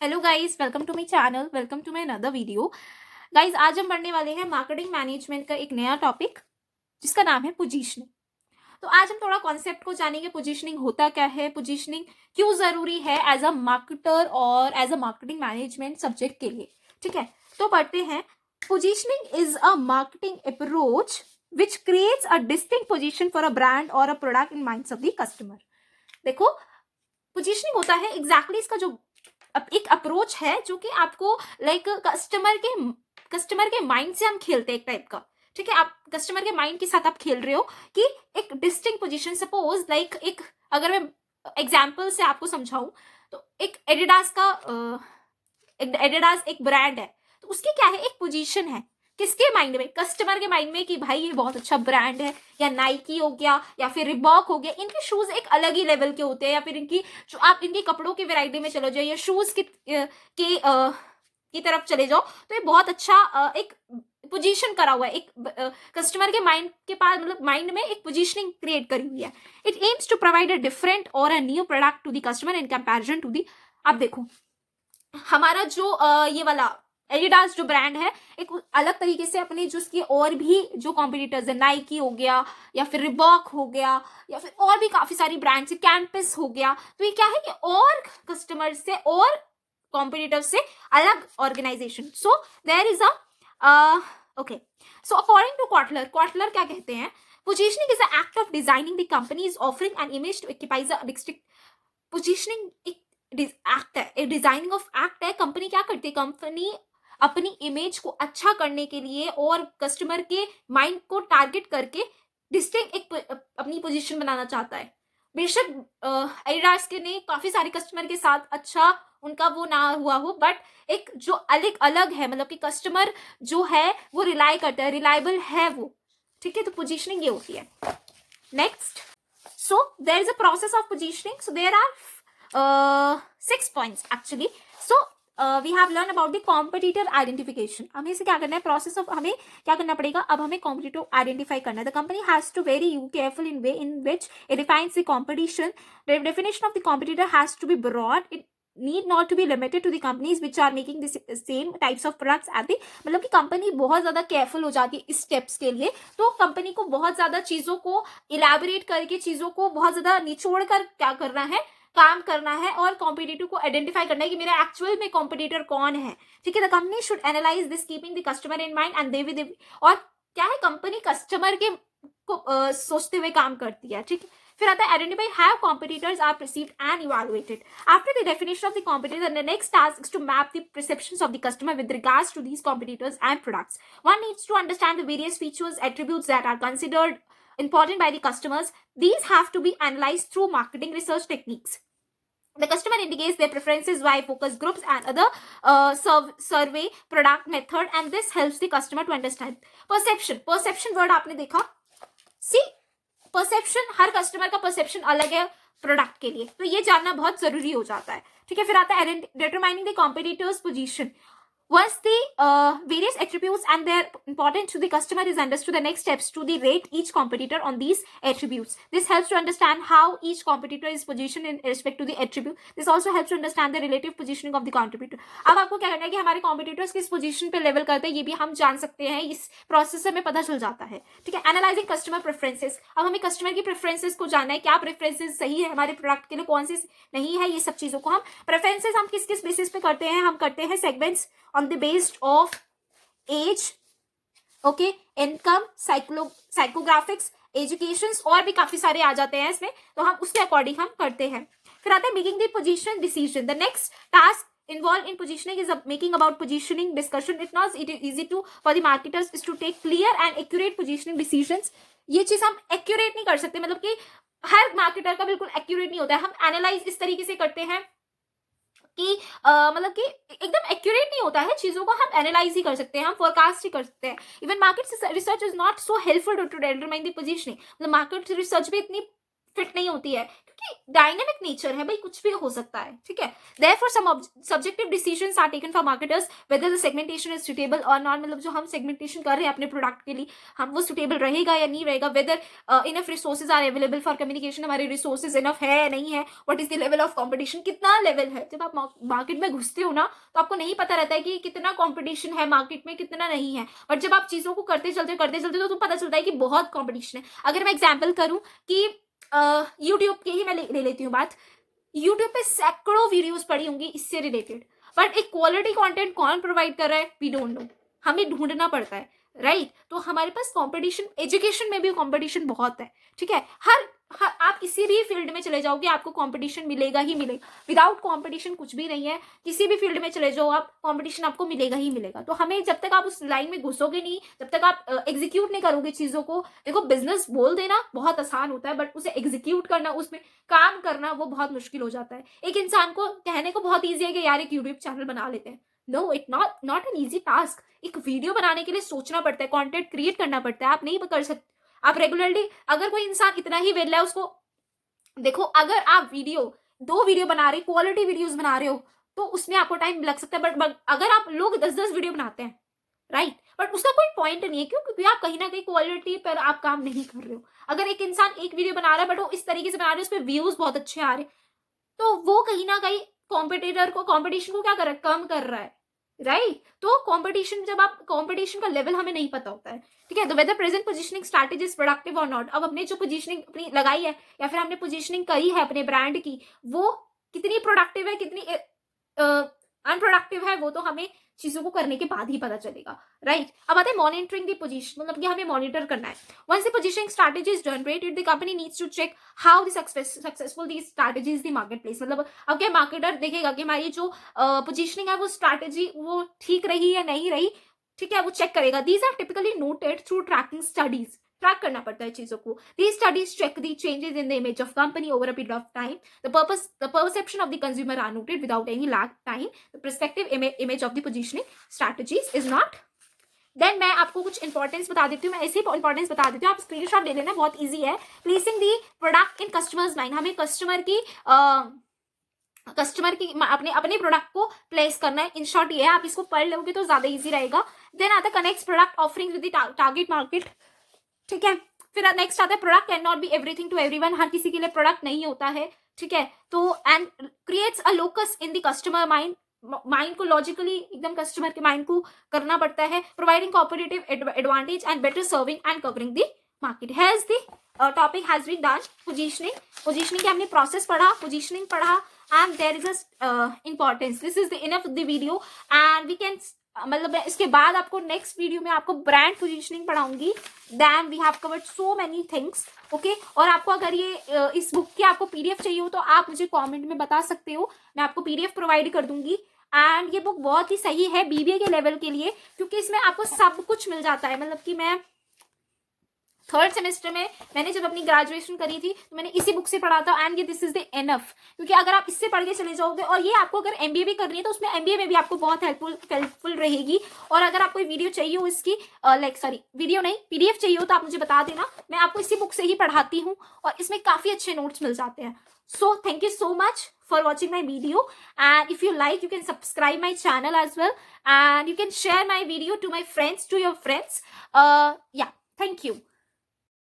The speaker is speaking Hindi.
Hello guys, welcome to my channel, welcome to my another video. Guys, आज हम पढ़ने वाले हैं मार्केटिंग मैनेजमेंट का एक नया टॉपिक जिसका नाम है पोजीशनिंग। तो आज हम थोड़ा कॉन्सेप्ट को जानेंगे, पोजीशनिंग होता क्या है, पोजीशनिंग क्यों जरूरी है एज अ मार्केटर और as a marketing management subject के लिए। ठीक है, तो पढ़ते हैं। Positioning is a marketing approach which creates a distinct position for a brand और a product in minds of the customer. देखो, पोजीशनिंग होता है एग्जैक्टली इसका जो एक अप्रोच है जो कि आपको लाइक कस्टमर के माइंड से हम खेलते हैं एक टाइप का। ठीक है, आप कस्टमर के माइंड के साथ आप खेल रहे हो कि एक डिस्टिंक्ट पोजीशन, सपोज लाइक एक, अगर मैं एग्जांपल से आपको समझाऊं तो एक एडिडास एक ब्रांड है, तो उसकी क्या है, एक पोजीशन है किसके माइंड में, कस्टमर के माइंड में कि भाई ये बहुत अच्छा ब्रांड है। या नाइकी हो गया या फिर रिबॉक हो गया, इनके शूज एक अलग ही लेवल के होते हैं। या फिर इनकी जो आप इनकी कपड़ों की वैरायटी में चलो जाओ या शूज की तरफ चले जाओ, तो ये बहुत अच्छा एक पोजीशन करा हुआ है। एक कस्टमर के माइंड के पास, मतलब माइंड में एक पोजीशनिंग क्रिएट करी हुई है। It aims to provide a different और a new product to the customer in comparison to the. आप देखो, हमारा जो ये वाला एडिडास जो ब्रांड है, एक अलग तरीके से अपने जो उसकी और भी जो कॉम्पिटिटर्स है, नाइकी हो गया या फिर रिबॉक हो गया या फिर और भी काफी सारी ब्रांड्स है, कैंपस हो गया, तो ये क्या है कि और कस्टमर से और कॉम्पिटिटर से अलग organization. So there is a okay, so according to Kotler क्या कहते हैं, positioning is a act of designing the company is offering an image to एक्टिपाइज अ डिस्ट्रिक्ट। पोजीशनिंग एक एक्ट है, एक डिजाइनिंग ऑफ एक्ट है। कंपनी क्या करती है, कंपनी अपनी इमेज को अच्छा करने के लिए और कस्टमर के माइंड को टारगेट करके डिस्टिंक्ट एक अपनी पोजीशन बनाना चाहता है। बेशक एडिडास के ने काफी सारे कस्टमर के साथ अच्छा उनका वो ना हुआ हो, बट एक जो अलग अलग है, मतलब कि कस्टमर जो है वो रिलाई करता है, रिलायबल है वो। ठीक है, तो पोजीशनिंग ये होती है। Next, so there is a process of positioning, so there are 6 points actually. So we have learned about the competitor identification. हमें इसे क्या करना है, प्रोसेस ऑफ हमें क्या करना पड़ेगा, अब हमें कॉम्पिटिटर आइडेंटिफाई करना है। The company has to very you careful in way in which it defines the competition. The definition of the competitor has to be broad, it need not to be limited to the companies which are making the same types of products at the, मतलब कि कंपनी बहुत ज्यादा केयरफुल हो जाती है इस स्टेप्स के लिए। तो कंपनी को बहुत ज्यादा चीजों को इलेबोरेट करके, चीजों को बहुत ज्यादा निचोड़ कर क्या करना है, काम करना है और कॉम्पिटिटर को आइडेंटिफाई करना है कि मेरा एक्चुअल में कॉम्पिटिटर कौन है। ठीक है, the company should analyse this keeping the customer in mind and they with, और क्या है, कंपनी कस्टमर के को सोचते हुए काम करती है। ठीक है, फिर आता है identify how competitors are perceived and evaluated. After the definition of the competitor, the next task is to map the perceptions of the customer with regards to these competitors and products. One needs to understand the various features, attributes that are considered important by the customers. These have to be analyzed through marketing research techniques. The customer indicates their preferences via focus groups and other survey product method, and this helps the customer to understand. Perception word आपने देखा, सी परसेप्शन, हर कस्टमर का परसेप्शन अलग है प्रोडक्ट के लिए, तो ये जानना बहुत जरूरी हो जाता है। ठीक है, फिर आता है determining the competitors position. Once the various attributes and their importance to the customer is understood, the next steps to the rate each competitor on these attributes. This helps to understand how each competitor is positioned in respect to the attribute. This also helps to understand the relative positioning of the competitor. अब आपको क्या करना है कि हमारे competitors किस position पे level करते हैं, ये भी हम जान सकते हैं, इस process से हमें पता चल जाता है। ठीक है, analyzing customer preferences, अब हमें customer की preferences को जानना है, क्या preferences सही है हमारे product के लिए, कौन से नहीं है। ये सब चीजों को हम preferences हम किस किस basis पे करते हैं, हम करते हैं segments on the based of age, okay, income, psychographics, educations, और भी काफी सारे आ जाते हैं इसमें, तो हम उसके अकॉर्डिंग हम करते हैं। फिर आता है making the position decision. The next task involved in positioning is making about positioning discussion. It not easy to for the marketers is to take clear and accurate positioning decisions. ये चीज हम accurate नहीं कर सकते, मतलब कि हर मार्केटर का बिल्कुल accurate नहीं होता है। हम एनालाइज इस तरीके से करते हैं कि मतलब कि एकदम एक्यूरेट नहीं होता है चीजों को, हम एनालाइज ही कर सकते हैं, हम फोरकास्ट ही कर सकते हैं। Even market research is not so helpful to determine the positioning, मतलब मार्केट रिसर्च भी इतनी फिट नहीं होती है, क्योंकि डायनेमिक नेचर है भाई, कुछ भी हो सकता है, ठीक है। Therefore some subjective decisions are taken for marketers whether the segmentation is suitable और नॉट, मतलब जो हम सेगमेंटेशन कर रहे हैं अपने प्रोडक्ट के लिए, हम वो सुटेबल रहेगा या नहीं रहेगा, whether enough resources are available for communication, हमारे रिसोर्सेज इनफ है या नहीं है, what is the level of competition, कितना लेवल है। जब आप मार्केट में घुसते हो ना तो आपको नहीं पता रहता है कि कितना कॉम्पिटिशन है मार्केट में, कितना नहीं है, बट जब आप चीजों को करते चलते तो तुम्हें पता चलता है कि बहुत कॉम्पिटिशन है। अगर मैं एग्जाम्पल करूं कि यूट्यूब की ही मैं ले लेती हूँ बात, यूट्यूब पे सैकड़ों वीडियोस पड़ी होंगी इससे रिलेटेड, बट एक क्वालिटी कंटेंट कौन प्रोवाइड कर रहा है वी डोंट नो, हमें ढूंढना पड़ता है, राइट। तो हमारे पास कंपटीशन, एजुकेशन में भी कंपटीशन बहुत है, ठीक है। हर आप किसी भी फील्ड में चले जाओगे आपको कंपटीशन मिलेगा ही मिलेगा, विदाउट कंपटीशन कुछ भी नहीं है। किसी भी फील्ड में चले जाओ आप, कंपटीशन आपको मिलेगा ही मिलेगा। तो हमें जब तक आप उस लाइन में घुसोगे नहीं, जब तक आप एग्जीक्यूट नहीं करोगे चीजों को, देखो बिजनेस बोल देना बहुत आसान होता है, बट उसे एग्जीक्यूट करना, उसमें काम करना वो बहुत मुश्किल हो जाता है। एक इंसान को कहने को बहुत ईजी है कि यार एक यूट्यूब चैनल बना लेते हैं, no it not an easy task. एक वीडियो बनाने के लिए सोचना पड़ता है, कंटेंट क्रिएट करना पड़ता है, आप नहीं कर सकते। आप रेगुलरली, अगर कोई इंसान इतना ही वेला है उसको, देखो अगर आप दो वीडियो बना रहे, क्वालिटी वीडियोस बना रहे हो तो उसमें आपको टाइम लग सकता है, बट अगर आप लोग 10-10 वीडियो बनाते हैं, राइट, बट उसका कोई पॉइंट नहीं है, क्यों? क्योंकि आप कहीं ना कहीं क्वालिटी पर आप काम नहीं कर रहे हो। अगर एक इंसान एक वीडियो बना रहा है बट वो इस तरीके से बना रहा है, उसमें व्यूज बहुत अच्छे आ रहे हैं, तो वो कहीं ना कहीं कॉम्पिटिशन को क्या कर रहा है, कम कर रहा है, राइट। तो कंपटीशन, जब आप कंपटीशन का लेवल हमें नहीं पता होता है, ठीक है, तो whether present positioning strategy is productive और नॉट, अब हमने जो पोजीशनिंग अपनी लगाई है या फिर हमने पोजीशनिंग करी है अपने ब्रांड की, वो कितनी प्रोडक्टिव है, कितनी अनप्रोडक्टिव है, वो तो हमें चीजों को करने के बाद ही पता चलेगा, राइट। अब आते हैं मॉनिटरिंग द पोजीशन, मतलब कि हमें मॉनिटर करना है। Once the positioning strategy is generated the company needs to check how the successful the strategy is the market place, मतलब अब क्या मार्केटर देखेगा कि हमारी जो पोजीशनिंग है वो स्ट्रैटेजी वो ठीक रही या नहीं रही, ठीक है, वो चेक करेगा। These are typically noted through tracking studies, track करना पड़ता है चीजों को। These studies check the changes in the image of company over a period of time. The perception of the consumer are noted without any lag time. The perspective image of the positioning strategies is not. Then मैं आपको कुछ इंपॉर्टेंस बता देती हूँ, मैं ऐसे ही इंपॉर्टेंस बता देती हूँ, आप स्क्रीनशॉट ले लेना, बहुत इजी है। Placing the product in customers mind, हमें कस्टमर की अपने प्रोडक्ट को प्लेस करना है। इन शॉर्ट ये है, आप इसको पढ़ लोगे तो ज्यादा इजी रहेगा। देन आता है connect product offering with the target market, ठीक है। फिर नेक्स्ट आता है product can not be everything to everyone, हर किसी के लिए प्रोडक्ट नहीं होता है, ठीक है। तो and creates a locus in the customer mind को लॉजिकली एकदम कस्टमर के माइंड को करना पड़ता है। Providing competitive advantage and better serving and covering the market has the topic has been done. Positioning के हमने प्रोसेस पढ़ा, पोजीशनिंग पढ़ा, and there is a importance. This is the enough the video and we can, मतलब इसके बाद आपको नेक्स्ट वीडियो में आपको brand positioning पढ़ाऊंगी। Then we have covered so many things, okay. और आपको अगर ये इस बुक की आपको पीडीएफ चाहिए हो तो आप मुझे कमेंट में बता सकते हो, मैं आपको पीडीएफ प्रोवाइड कर दूंगी। एंड ये बुक बहुत ही सही है बीबीए के लेवल के लिए, क्योंकि इसमें आपको सब कुछ मिल जाता है। मतलब कि मैं थर्ड सेमेस्टर में मैंने जब अपनी ग्रेजुएशन करी थी तो मैंने इसी बुक से पढ़ा था, एंड ये दिस इज द एनफ, क्योंकि अगर आप इससे पढ़ के चले जाओगे, और ये आपको अगर एमबीए भी करनी है तो उसमें एमबीए में भी आपको बहुत हेल्पफुल रहेगी। और अगर आपको वीडियो चाहिए हो इसकी, वीडियो नहीं, पीडीएफ चाहिए हो तो आप मुझे बता देना, मैं आपको इसी बुक से ही पढ़ाती हूँ, और इसमें काफी अच्छे नोट्स मिल जाते हैं। So thank you so much for watching my video, and if you like you can subscribe my channel as well, and you can share my video to my friends, to your friends. Yeah, thank you.